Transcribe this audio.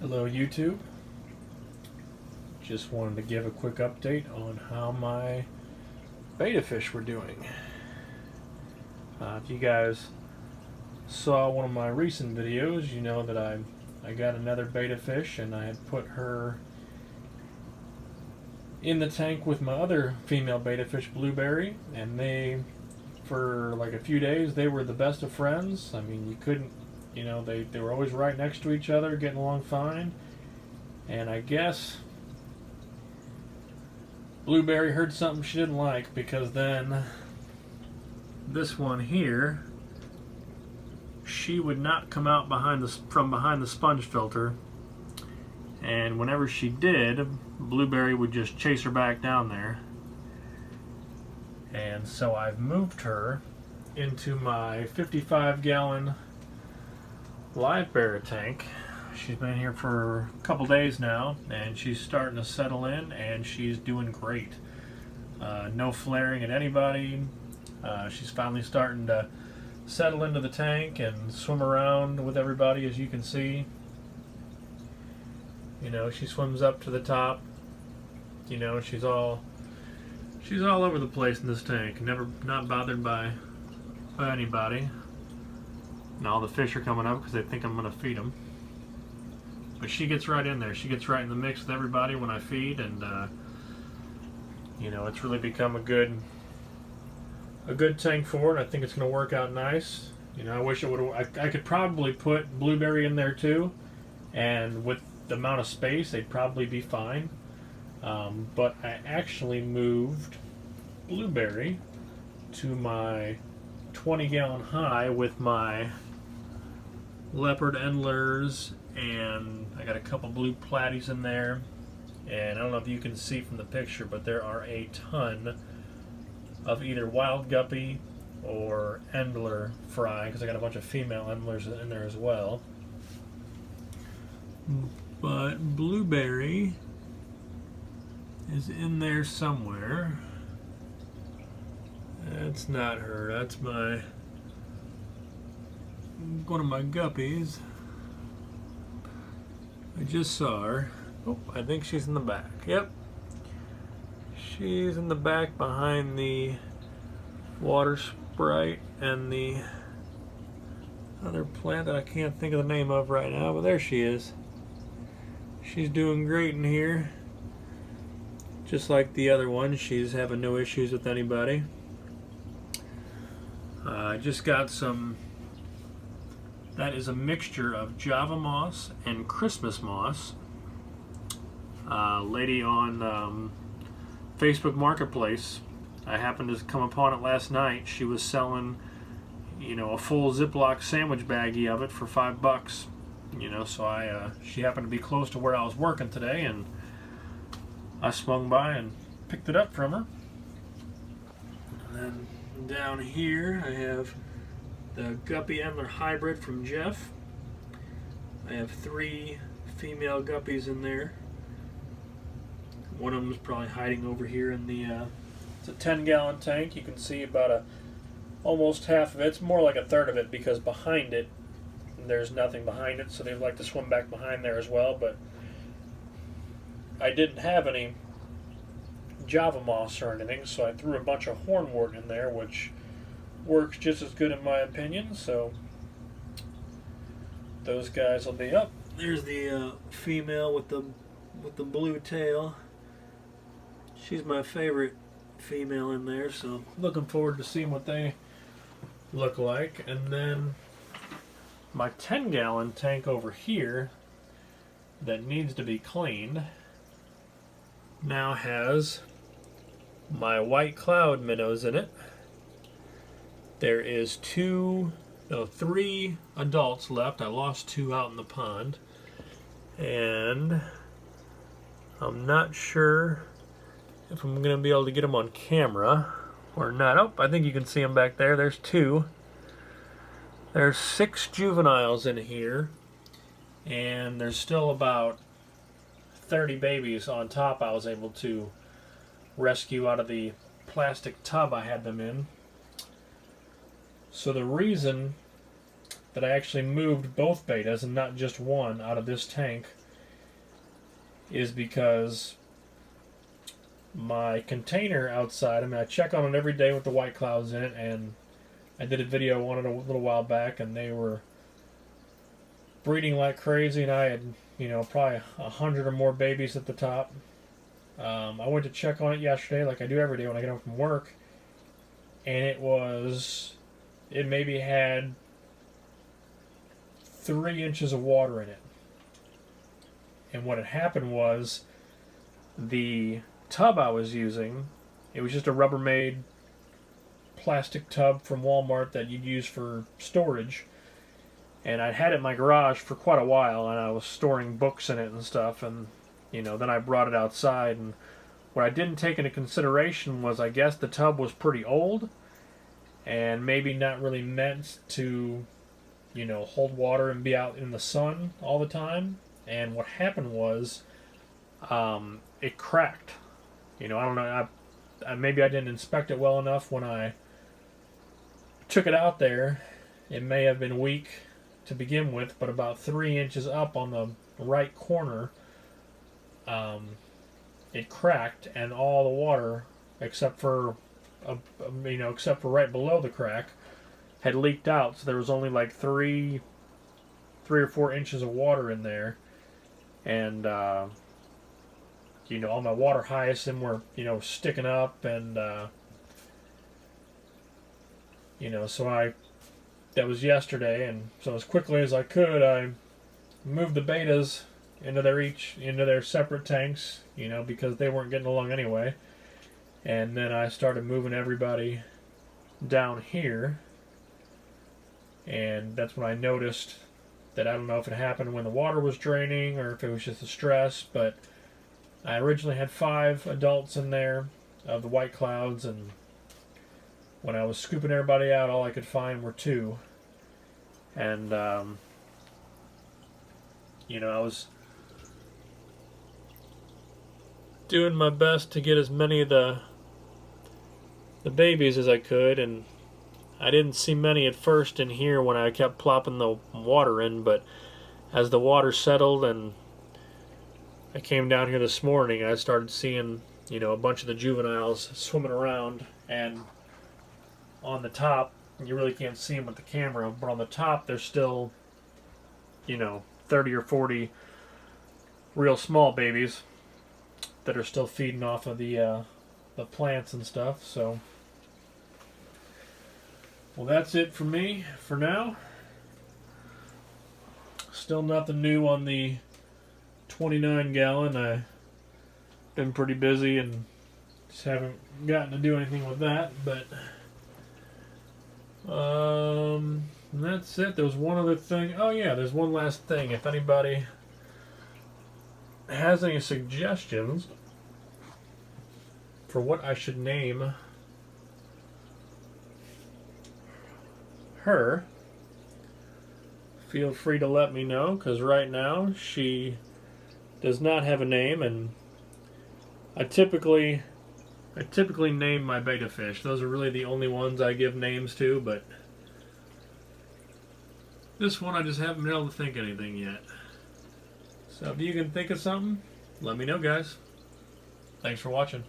Hello YouTube, just wanted to give a quick update on how my betta fish were doing. If you guys saw one of my recent videos, you know that I got another betta fish and I had put her in the tank with my other female betta fish, Blueberry, and for like a few days, they were the best of friends. I mean, you couldn't, they were always right next to each other, getting along fine. And I guess Blueberry heard something she didn't like, because then this one here, she would not come out from behind the sponge filter, and whenever she did, Blueberry would just chase her back down there. And so I've moved her into my 55-gallon live bearer tank. She's been here for a couple days now, and she's starting to settle in, and she's doing great. No flaring at anybody. She's finally starting to settle into the tank and swim around with everybody, as you can see. She swims up to the top. She's all over the place in this tank. Not bothered by anybody. And all the fish are coming up because they think I'm going to feed them. But she gets right in there. She gets right in the mix with everybody when I feed, and it's really become a good tank for it. I think it's going to work out nice. I wish it would. I could probably put Blueberry in there too, and with the amount of space, they'd probably be fine. But I actually moved Blueberry to my 20-gallon high with my leopard endlers, and I got a couple blue platies in there. And I don't know if you can see from the picture, but there are a ton of either wild guppy or endler fry, because I got a bunch of female endlers in there as well. But Blueberry is in there somewhere. That's not her. That's one of my guppies. I just saw her. Oh, I think she's in the back. Yep. She's in the back behind the water sprite and the other plant that I can't think of the name of right now, but there she is. She's doing great in here. Just like the other one, she's having no issues with anybody. I just got some, that is a mixture of Java moss and Christmas moss. Lady on Facebook Marketplace, I happened to come upon it last night. She was selling, a full Ziploc sandwich baggie of it for $5. So she happened to be close to where I was working today, and I swung by and picked it up from her. And then down here I have the Guppy Endler Hybrid from Jeff. I have 3 female guppies in there. One of them is probably hiding over here in the it's a 10-gallon tank. You can see about almost half of it. It's more like a third of it, because behind it there's nothing behind it, so they like to swim back behind there as well. But I didn't have any Java moss or anything, so I threw a bunch of hornwort in there, which works just as good in my opinion. So those guys will be up. There's the female with the blue tail. She's my favorite female in there, so looking forward to seeing what they look like. And then my 10-gallon tank over here that needs to be cleaned now has my white cloud minnows in it. There is 3 adults left. I lost 2 out in the pond, and I'm not sure if I'm going to be able to get them on camera or not. Oh, I think you can see them back there. There's 2. There's 6 juveniles in here, and there's still about 30 babies on top I was able to rescue out of the plastic tub I had them in. So the reason that I actually moved both bettas and not just one out of this tank is because my container outside, I mean, I check on it every day with the white clouds in it, and I did a video on it a little while back, and they were breeding like crazy, and I had, probably 100 or more babies at the top. I went to check on it yesterday, like I do every day when I get home from work, and it maybe had 3 inches of water in it. And what had happened was the tub I was using, it was just a Rubbermaid plastic tub from Walmart that you'd use for storage. And I'd had it in my garage for quite a while, and I was storing books in it and stuff, and then I brought it outside, and what I didn't take into consideration was I guess the tub was pretty old and maybe not really meant to hold water and be out in the sun all the time. And what happened was it cracked. I don't know, maybe I didn't inspect it well enough when I took it out there. It may have been weak to begin with, but about 3 inches up on the right corner, it cracked, and all the water, except for right below the crack, had leaked out. So there was only like 3 or 4 inches of water in there, and all my water hyacinth were sticking up, and so that was yesterday, and so as quickly as I could, I moved the betas into their separate tanks, because they weren't getting along anyway. And then I started moving everybody down here, and that's when I noticed that, I don't know if it happened when the water was draining or if it was just the stress, but I originally had 5 adults in there of the white clouds, and when I was scooping everybody out, all I could find were 2. And I was doing my best to get as many of the babies as I could, and I didn't see many at first in here when I kept plopping the water in, but as the water settled and I came down here this morning, I started seeing a bunch of the juveniles swimming around, and on the top, you really can't see them with the camera, but on the top there's still 30 or 40 real small babies that are still feeding off of the plants and stuff. So, well, that's it for me for now. Still nothing new on the 29 gallon. I've been pretty busy and just haven't gotten to do anything with that, but that's it. There was one other thing. Oh yeah, there's one last thing. If anybody has any suggestions for what I should name her, feel free to let me know, because right now she does not have a name, and I typically name my betta fish. Those are really the only ones I give names to, but this one I just haven't been able to think of anything yet. So if you can think of something, let me know, guys. Thanks for watching.